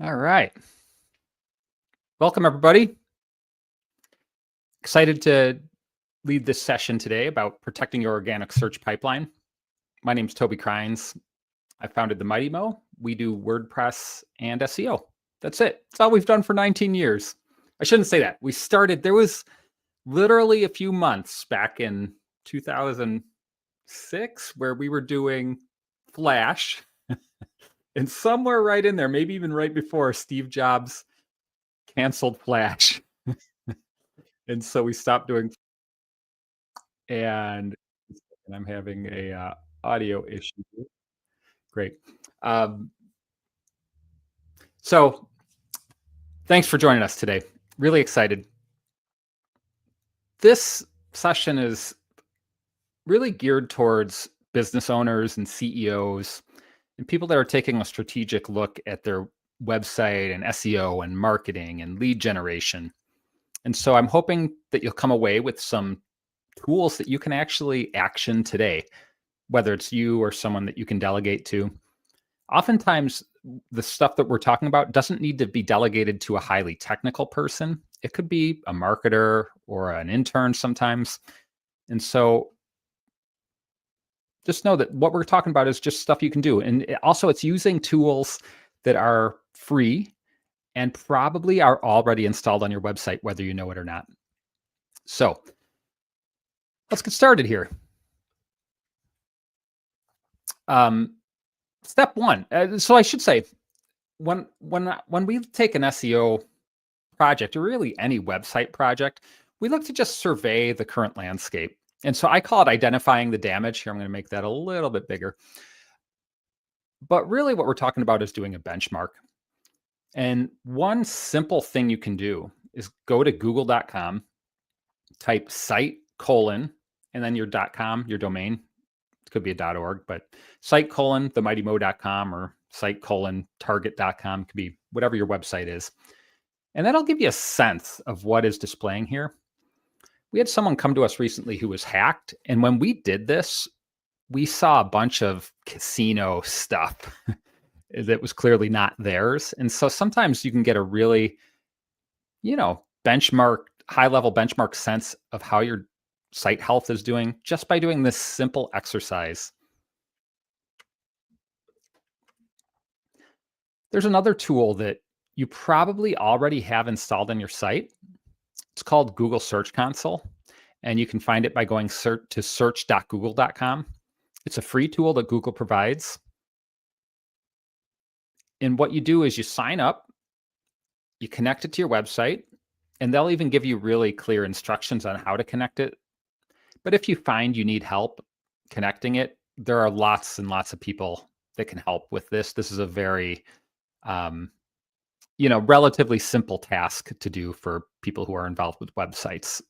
All right. Welcome, everybody. Excited to lead this session today about protecting your organic search pipeline. My name is Toby Crines. I founded the Mighty Mo. We do WordPress and SEO. That's it. That's all we've done for 19 years. I shouldn't say that. There was literally a few months back in 2006 where we were doing Flash. And somewhere right in there, maybe even right before, Steve Jobs canceled Flash. And so we stopped doing, and I'm having a audio issue. Great. Um, so thanks for joining us today. Really excited. This session is really geared towards business owners and CEOs and people that are taking a strategic look at their website and SEO and marketing and lead generation. And so I'm hoping that you'll come away with some tools that you can actually action today, whether it's you or someone that you can delegate to. Oftentimes, the stuff that we're talking about doesn't need to be delegated to a highly technical person. It could be a marketer or an intern sometimes. And so just know that what we're talking about is just stuff you can do. And also, it's using tools that are free and probably are already installed on your website, whether you know it or not. So let's get started here. Step one. So I should say, when we take an SEO project, or really any website project, we look to just survey the current landscape. And so I call it identifying the damage. Here, I'm going to make that a little bit bigger. But really what we're talking about is doing a benchmark. And one simple thing you can do is go to google.com, type site : and then your .com, your domain. It could be a .org, but site : themightymo.com or site : target.com, could be whatever your website is. And that'll give you a sense of what is displaying here. We had someone come to us recently who was hacked. And when we did this, we saw a bunch of casino stuff that was clearly not theirs. And so sometimes you can get a really, high level benchmark sense of how your site health is doing just by doing this simple exercise. There's another tool that you probably already have installed on your site. It's called Google Search Console, and you can find it by going to search.google.com. It's a free tool that Google provides. And what you do is you sign up, you connect it to your website, and they'll even give you really clear instructions on how to connect it. But if you find you need help connecting it, there are lots and lots of people that can help with this. This is a very relatively simple task to do for people who are involved with websites.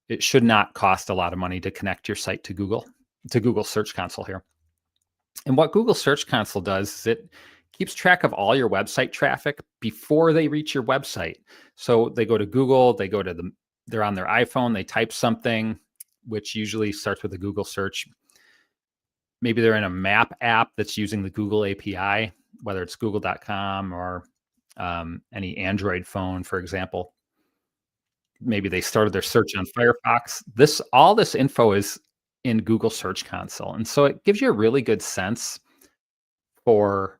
It should not cost a lot of money to connect your site to Google Search Console here. And what Google Search Console does is it keeps track of all your website traffic before they reach your website. So they go to Google, they're on their iPhone, they type something, which usually starts with a Google search. Maybe they're in a map app that's using the Google API, whether it's google.com or any Android phone, for example. Maybe they started their search on Firefox. All this info is in Google Search Console. And so it gives you a really good sense for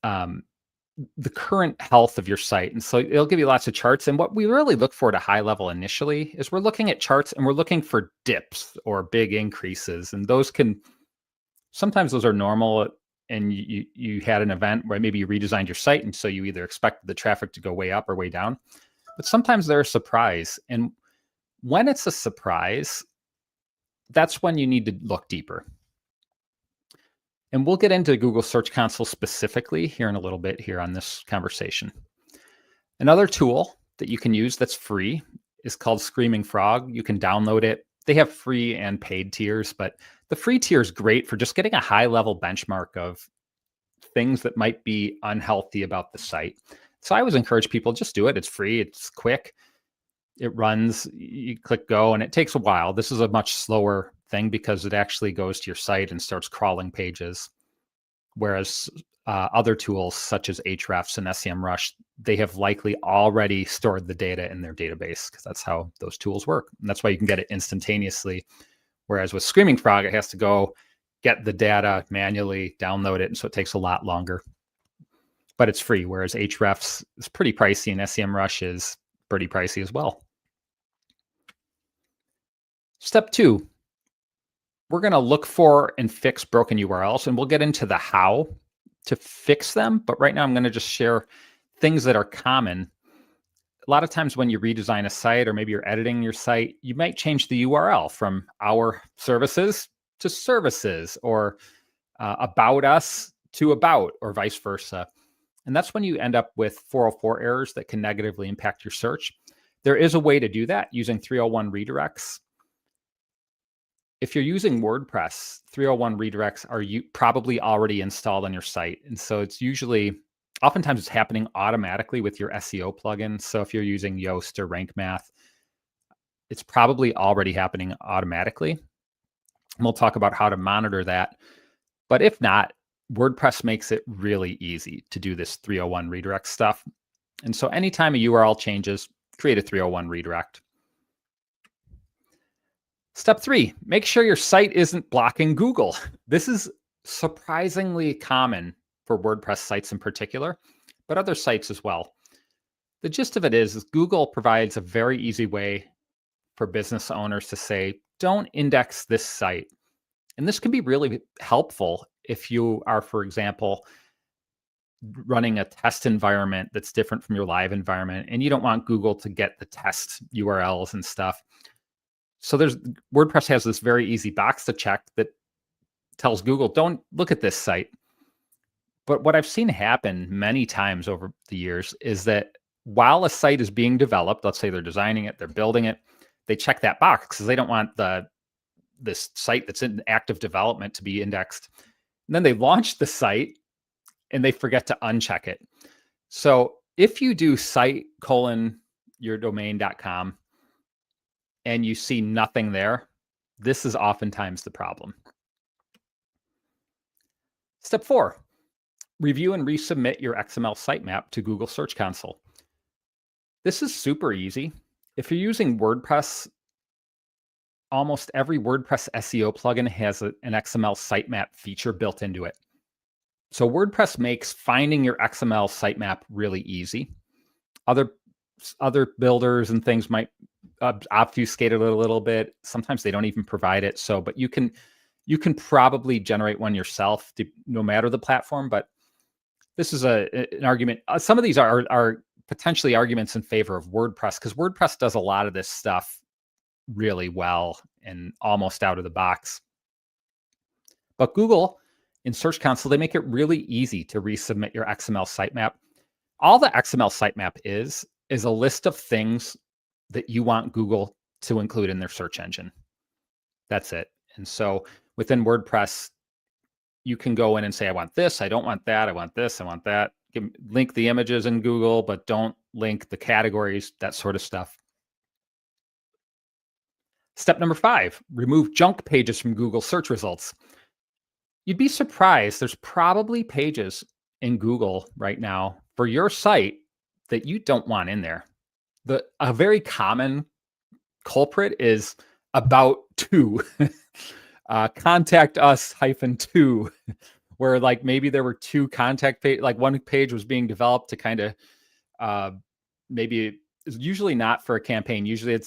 the current health of your site. And so it'll give you lots of charts. And what we really look for at a high level initially is we're looking at charts and we're looking for dips or big increases. And sometimes those are normal. And you had an event where maybe you redesigned your site, and so you either expected the traffic to go way up or way down. But sometimes they're a surprise. And when it's a surprise, that's when you need to look deeper. And we'll get into Google Search Console specifically here in a little bit here on this conversation. Another tool that you can use that's free is called Screaming Frog. You can download it. They have free and paid tiers, but the free tier is great for just getting a high level benchmark of things that might be unhealthy about the site. So I always encourage people, just do it. It's free. It's quick. It runs. You click go, and it takes a while. This is a much slower thing because it actually goes to your site and starts crawling pages. Whereas other tools such as Ahrefs and SEMrush, they have likely already stored the data in their database because that's how those tools work. And that's why you can get it instantaneously. Whereas with Screaming Frog, it has to go get the data manually, download it, and so it takes a lot longer. But it's free, whereas Ahrefs is pretty pricey and SEMrush is pretty pricey as well. Step 2, we're going to look for and fix broken URLs, and we'll get into the how to fix them. But right now, I'm going to just share things that are common. A lot of times when you redesign a site or maybe you're editing your site, you might change the URL from our services to services, or about us to about, or vice versa. And that's when you end up with 404 errors that can negatively impact your search. There is a way to do that using 301 redirects. If you're using WordPress, 301 redirects are probably already installed on your site. And so it's oftentimes it's happening automatically with your SEO plugin. So if you're using Yoast or Rank Math, it's probably already happening automatically. And we'll talk about how to monitor that. But if not, WordPress makes it really easy to do this 301 redirect stuff. And so anytime a URL changes, create a 301 redirect. Step 3, make sure your site isn't blocking Google. This is surprisingly common for WordPress sites in particular, but other sites as well. The gist of it is Google provides a very easy way for business owners to say, don't index this site. And this can be really helpful if you are, for example, running a test environment that's different from your live environment, and you don't want Google to get the test URLs and stuff. So WordPress has this very easy box to check that tells Google, don't look at this site. But what I've seen happen many times over the years is that while a site is being developed, let's say they're designing it, they're building it, they check that box because they don't want this site that's in active development to be indexed. And then they launch the site and they forget to uncheck it. So if you do site:/yourdomain.com and you see nothing there, this is oftentimes the problem. Step 4, review and resubmit your XML sitemap to Google Search Console. This is super easy. If you're using WordPress, almost every WordPress SEO plugin has an XML sitemap feature built into it. So WordPress makes finding your XML sitemap really easy. Other builders and things might obfuscate it a little bit. Sometimes they don't even provide it. But you can probably generate one yourself, no matter the platform. But this is an argument. Some of these are potentially arguments in favor of WordPress, because WordPress does a lot of this stuff really well and almost out of the box. But Google in Search Console, they make it really easy to resubmit your XML sitemap. All the XML sitemap is a list of things that you want Google to include in their search engine. That's it. And so within WordPress, you can go in and say, I want this, I don't want that, I want this, I want that. Link the images in Google, but don't link the categories, that sort of stuff. Step number 5, remove junk pages from Google search results. You'd be surprised. There's probably pages in Google right now for your site that you don't want in there. A very common culprit is about to, contact us -2, where like maybe there were 2 contact page, like one page was being developed to kind of maybe it's usually not for a campaign. Usually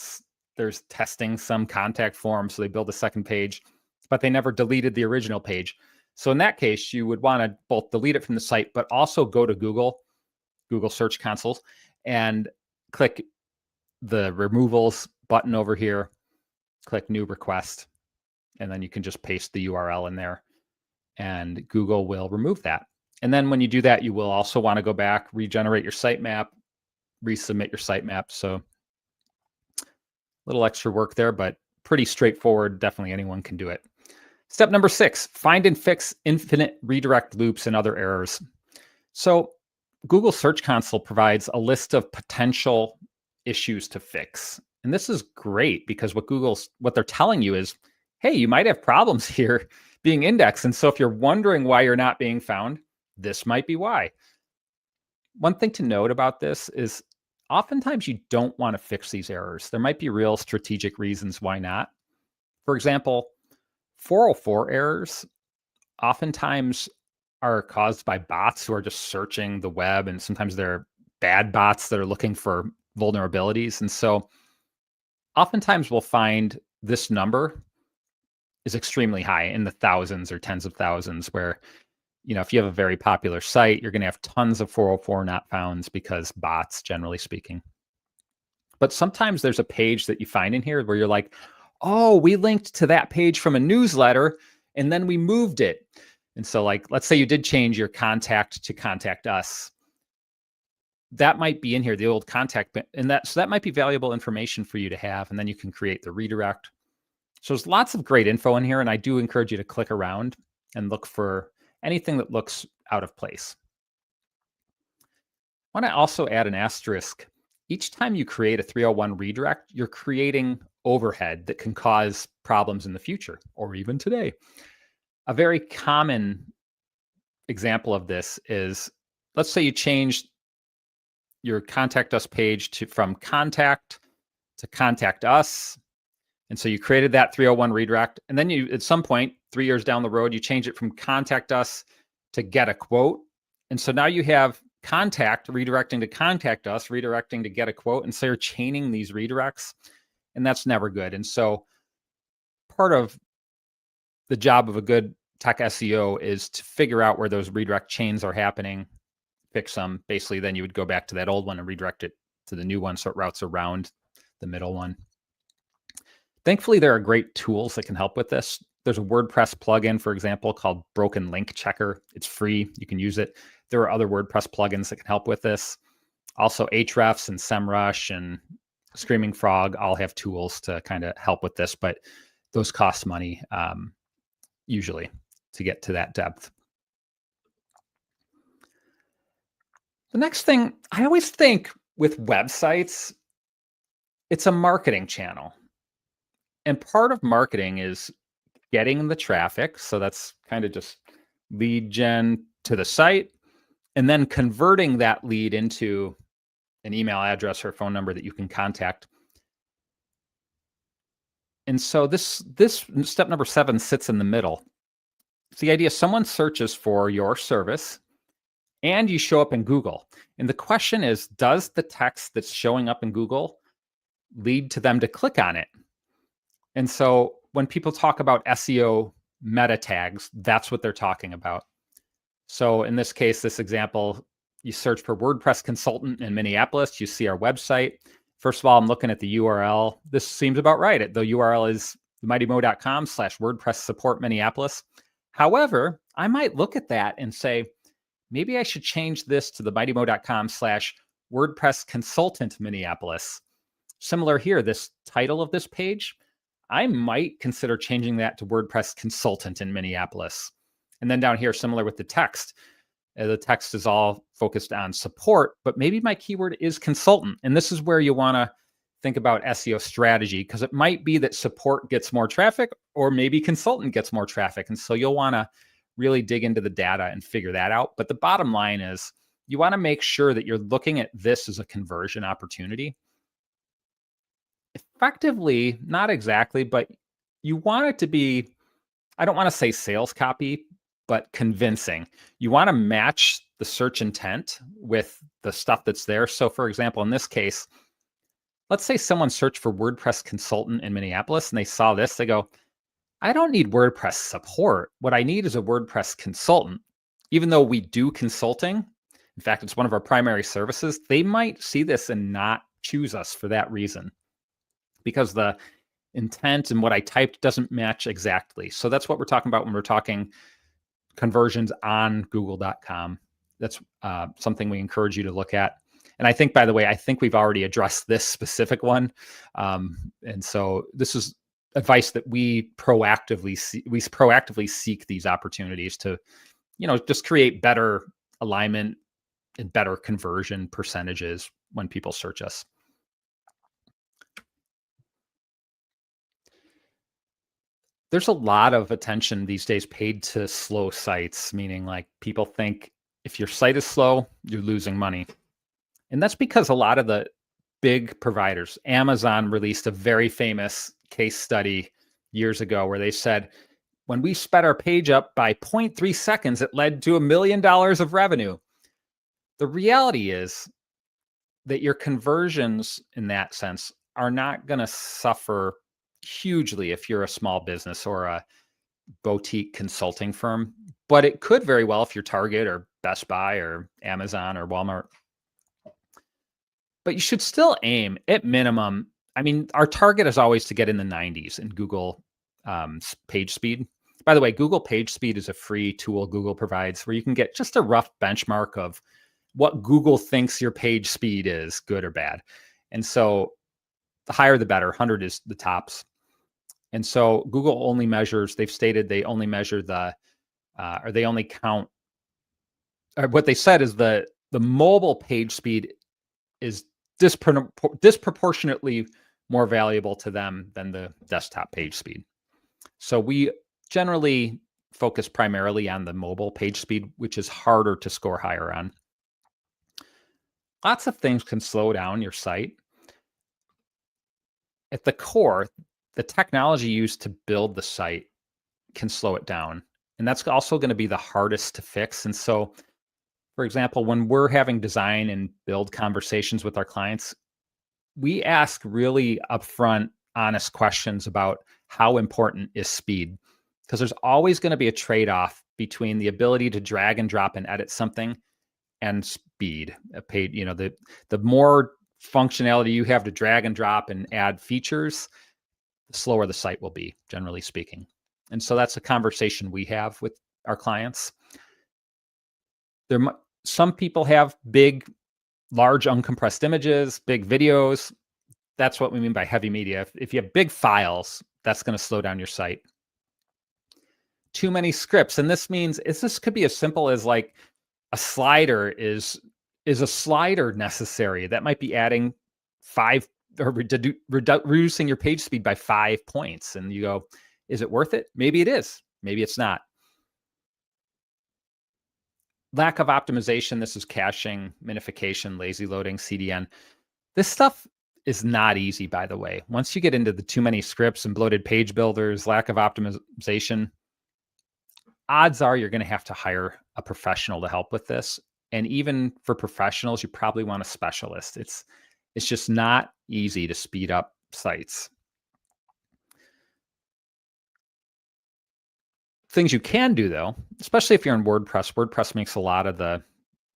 there's testing some contact form, so they build a second page, but they never deleted the original page. So in that case, you would want to both delete it from the site, but also go to Google Search Console, and click the removals button over here, click new request, and then you can just paste the URL in there and Google will remove that. And then when you do that, you will also want to go back, regenerate your sitemap, resubmit your sitemap. So a little extra work there, but pretty straightforward. Definitely anyone can do it. Step number 6, find and fix infinite redirect loops and other errors. So Google Search Console provides a list of potential issues to fix. And this is great because what they're telling you is, hey, you might have problems here being indexed. And so if you're wondering why you're not being found, this might be why. One thing to note about this is oftentimes you don't want to fix these errors. There might be real strategic reasons why not. For example, 404 errors oftentimes are caused by bots who are just searching the web, and sometimes they're bad bots that are looking for vulnerabilities. And so oftentimes we'll find this number is extremely high in the thousands or tens of thousands, where, if you have a very popular site, you're going to have tons of 404 not founds because bots, generally speaking. But sometimes there's a page that you find in here where you're like, oh, we linked to that page from a newsletter and then we moved it. And so, like, let's say you did change your contact to contact us. That might be in here, the old contact, and that might be valuable information for you to have. And then you can create the redirect. So there's lots of great info in here, and I do encourage you to click around and look for anything that looks out of place. I want to also add an asterisk. Each time you create a 301 redirect, you're creating overhead that can cause problems in the future or even today. A very common example of this is, let's say you changed your contact us page from contact to contact us. And so you created that 301 redirect. And then you, at some point, 3 years down the road, you change it from contact us to get a quote. And so now you have contact redirecting to contact us, redirecting to get a quote. And so you're chaining these redirects, and that's never good. And so part of the job of a good tech SEO is to figure out where those redirect chains are happening, fix them. Basically, then you would go back to that old one and redirect it to the new one so it routes around the middle one. Thankfully, there are great tools that can help with this. There's a WordPress plugin, for example, called Broken Link Checker. It's free. You can use it. There are other WordPress plugins that can help with this. Also, Ahrefs and SEMrush and Screaming Frog all have tools to kind of help with this, but those cost money usually to get to that depth. The next thing, I always think with websites, it's a marketing channel. And part of marketing is getting the traffic. So that's kind of just lead gen to the site, and then converting that lead into an email address or phone number that you can contact. And so this step number 7 sits in the middle. It's the idea someone searches for your service and you show up in Google. And the question is, does the text that's showing up in Google lead to them to click on it? And so when people talk about SEO meta tags, that's what they're talking about. So in this case, this example, you search for WordPress consultant in Minneapolis, you see our website. First of all, I'm looking at the URL. This seems about right. The URL is mightymo.com/WordPress support Minneapolis. However, I might look at that and say, maybe I should change this to the mightymo.com/WordPress consultant Minneapolis. Similar here, this title of this page, I might consider changing that to WordPress consultant in Minneapolis. And then down here, similar with the text. The text is all focused on support, but maybe my keyword is consultant. And this is where you want to think about SEO strategy, because it might be that support gets more traffic or maybe consultant gets more traffic. And so you'll want to really dig into the data and figure that out. But the bottom line is you want to make sure that you're looking at this as a conversion opportunity. Effectively, not exactly, but you want it to be, I don't want to say sales copy, but convincing. You want to match the search intent with the stuff that's there. So for example, in this case, let's say someone searched for WordPress consultant in Minneapolis and they saw this, they go, I don't need WordPress support. What I need is a WordPress consultant. Even though we do consulting, in fact, it's one of our primary services, they might see this and not choose us for that reason, because the intent and what I typed doesn't match exactly. So that's what we're talking about when we're talking conversions on google.com. That's something we encourage you to look at. And I think, by the way, I think we've already addressed this specific one. And so this is advice that we proactively seek these opportunities to, just create better alignment and better conversion percentages when people search us. There's a lot of attention these days paid to slow sites, meaning like people think if your site is slow, you're losing money. And that's because a lot of the big providers, Amazon released a very famous case study years ago where they said, when we sped our page up by 0.3 seconds, it led to $1 million of revenue. The reality is that your conversions in that sense are not going to suffer hugely if you're a small business or a boutique consulting firm, but it could very well if you're Target or Best Buy or Amazon or Walmart. But you should still aim at minimum. I mean, our target is always to get in the 90s in Google page speed. By the way, Google Page Speed is a free tool Google provides where you can get just a rough benchmark of what Google thinks your page speed is, good or bad. And so the higher the better. 100 is the tops. And so Google only measures, they've stated they only measure or they only count, or what they said is the mobile page speed is disproportionately more valuable to them than the desktop page speed. So we generally focus primarily on the mobile page speed, which is harder to score higher on. Lots of things can slow down your site. At the core, the technology used to build the site can slow it down. And that's also going to be the hardest to fix. And so, for example, when we're having design and build conversations with our clients, we ask really upfront, honest questions about how important is speed. Because there's always going to be a trade-off between the ability to drag and drop and edit something and speed. The more functionality you have to drag and drop and add features, the slower the site will be, generally speaking. And so that's a conversation we have with our clients. Some people have big, large uncompressed images, big videos. That's what we mean by heavy media. If you have big files, that's going to slow down your site. Too many scripts. And this means this could be as simple as like a slider is a slider necessary? That might be adding 5 or reducing your page speed by 5 points. And you go, is it worth it? Maybe it is. Maybe it's not. Lack of optimization. This is caching, minification, lazy loading, CDN. This stuff is not easy, by the way. Once you get into the too many scripts and bloated page builders, lack of optimization, odds are you're going to have to hire a professional to help with this. And even for professionals, you probably want a specialist. It's just not easy to speed up sites. Things you can do, though, especially if you're in WordPress, WordPress makes a lot of the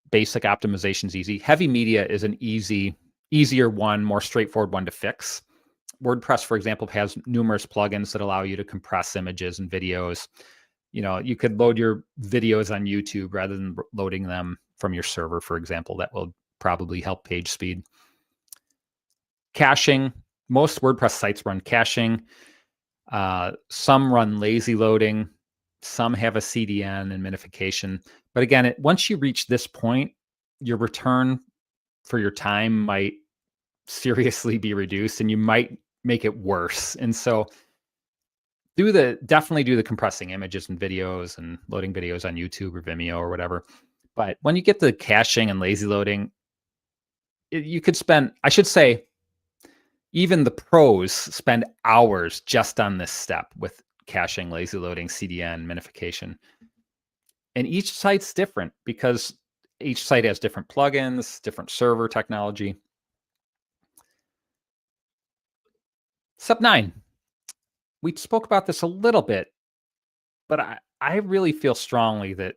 basic optimizations easy. Heavy media is an easier one, more straightforward one to fix. WordPress, for example, has numerous plugins that allow you to compress images and videos. You could load your videos on YouTube rather than loading them from your server, for example. That will probably help page speed. Caching. Most WordPress sites run caching. Some run lazy loading. Some have a CDN and minification. But again, once you reach this point, your return for your time might seriously be reduced and you might make it worse. And so definitely do the compressing images and videos and loading videos on YouTube or Vimeo or whatever. But when you get the caching and lazy loading, you could spend, I should say, even the pros spend hours just on this step with caching, lazy loading, CDN, minification. And each site's different because each site has different plugins, different server technology. Step 9. We spoke about this a little bit, but I really feel strongly that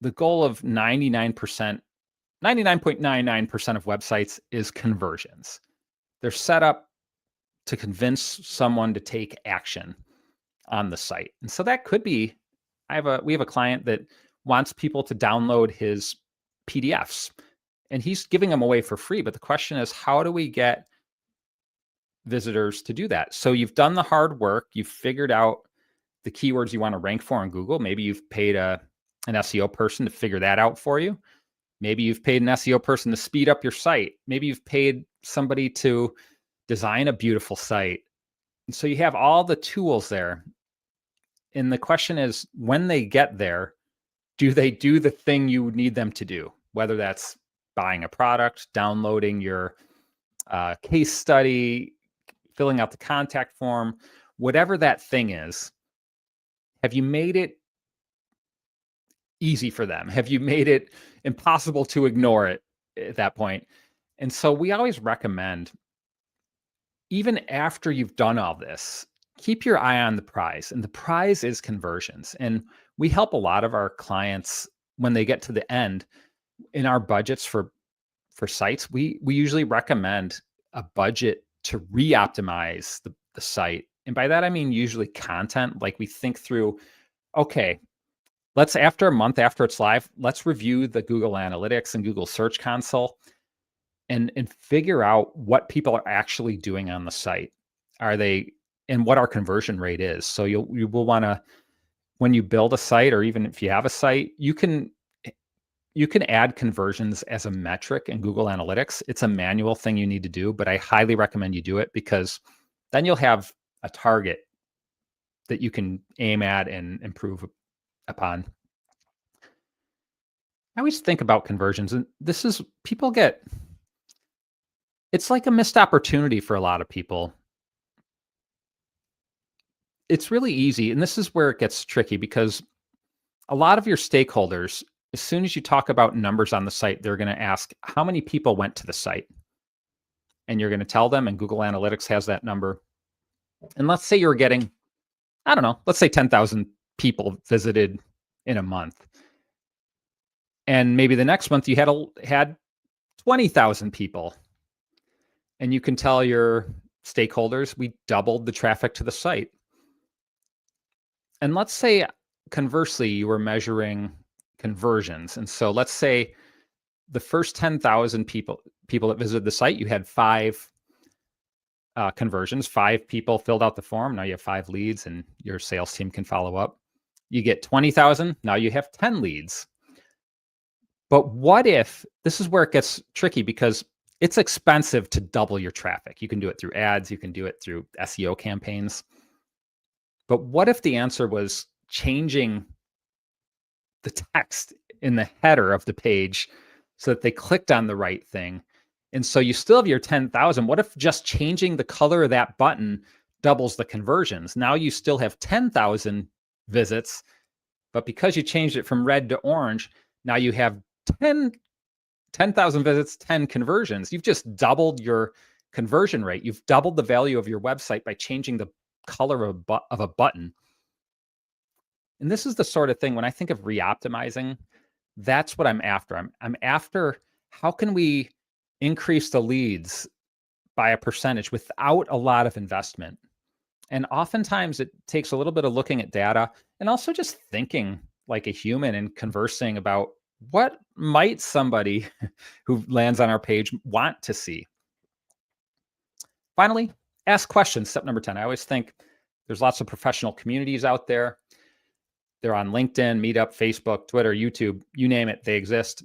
the goal of 99.99% of websites is conversions. They're set up to convince someone to take action on the site. And so that could be, we have a client that wants people to download his PDFs and he's giving them away for free. But the question is, how do we get visitors to do that? So you've done the hard work. You've figured out the keywords you want to rank for on Google. Maybe you've paid an SEO person to figure that out for you. Maybe you've paid an SEO person to speed up your site. Maybe you've paid somebody to design a beautiful site. And so you have all the tools there. And the question is, when they get there, do they do the thing you need them to do? Whether that's buying a product, downloading your case study, filling out the contact form, whatever that thing is, have you made it easy for them? Have you made it impossible to ignore it at that point? And so we always recommend, even after you've done all this, keep your eye on the prize. And the prize is conversions. And we help a lot of our clients when they get to the end in our budgets for sites. We usually recommend a budget to re-optimize the site. And by that, I mean usually content. Like we think through, okay, let's, after a month after it's live, let's review the Google Analytics and Google Search Console and figure out what people are actually doing on the site. Are they, and what our conversion rate is. So you will want to, when you build a site, or even if you have a site, you can add conversions as a metric in Google Analytics. It's a manual thing you need to do, but I highly recommend you do it, because then you'll have a target that you can aim at and improve upon. I always think about conversions, and this is, people get, it's like a missed opportunity for a lot of people. It's really easy, and this is where it gets tricky, because a lot of your stakeholders, as soon as you talk about numbers on the site, they're going to ask, how many people went to the site? And you're going to tell them, and Google Analytics has that number. And let's say you're getting, I don't know, let's say 10,000 people visited in a month. And maybe the next month you had 20,000 people. And you can tell your stakeholders, we doubled the traffic to the site. And let's say, conversely, you were measuring conversions. And so let's say the first 10,000 people that visited the site, you had 5 conversions. 5 people filled out the form. Now you have 5 leads, and your sales team can follow up. You get 20,000. Now you have 10 leads. But what if, this is where it gets tricky, because it's expensive to double your traffic. You can do it through ads. You can do it through SEO campaigns. But what if the answer was changing the text in the header of the page so that they clicked on the right thing? And so you still have your 10,000. What if just changing the color of that button doubles the conversions? Now you still have 10,000 visits, but because you changed it from red to orange, now you have 10,000 visits, 10 conversions. You've just doubled your conversion rate. You've doubled the value of your website by changing the color of a button. And this is the sort of thing, when I think of re-optimizing, that's what I'm after. I'm after, how can we increase the leads by a percentage without a lot of investment? And oftentimes it takes a little bit of looking at data, and also just thinking like a human and conversing about, what might somebody who lands on our page want to see? Finally, ask questions. Step number 10. I always think there's lots of professional communities out there. They're on LinkedIn, Meetup, Facebook, Twitter, YouTube, you name it, they exist.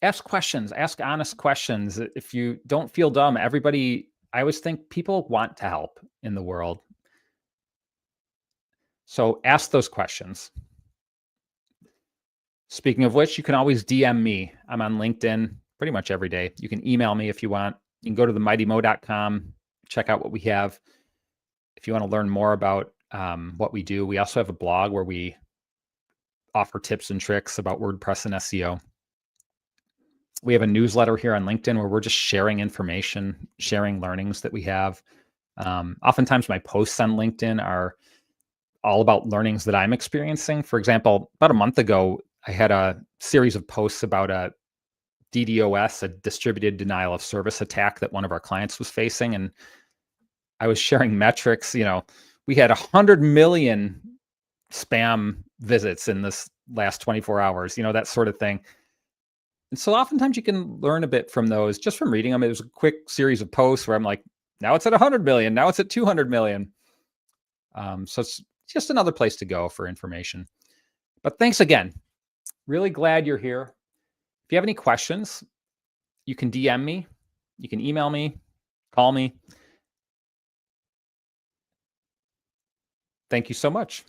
Ask questions, ask honest questions. If you don't feel dumb, I always think people want to help in the world. So ask those questions. Speaking of which, you can always DM me. I'm on LinkedIn pretty much every day. You can email me if you want. You can go to themightymo.com, check out what we have. If you want to learn more about what we do, we also have a blog where we offer tips and tricks about WordPress and SEO. We have a newsletter here on LinkedIn where we're just sharing information, sharing learnings that we have. Oftentimes my posts on LinkedIn are all about learnings that I'm experiencing. For example, about a month ago, I had a series of posts about a DDoS, a distributed denial of service attack that one of our clients was facing. And I was sharing metrics. We had 100 million spam visits in this last 24 hours, that sort of thing. And so oftentimes you can learn a bit from those just from reading them. It was a quick series of posts where I'm like, now it's at 100 million. Now it's at 200 million. So it's just another place to go for information. But thanks again. Really glad you're here. If you have any questions, you can DM me, you can email me, call me. Thank you so much.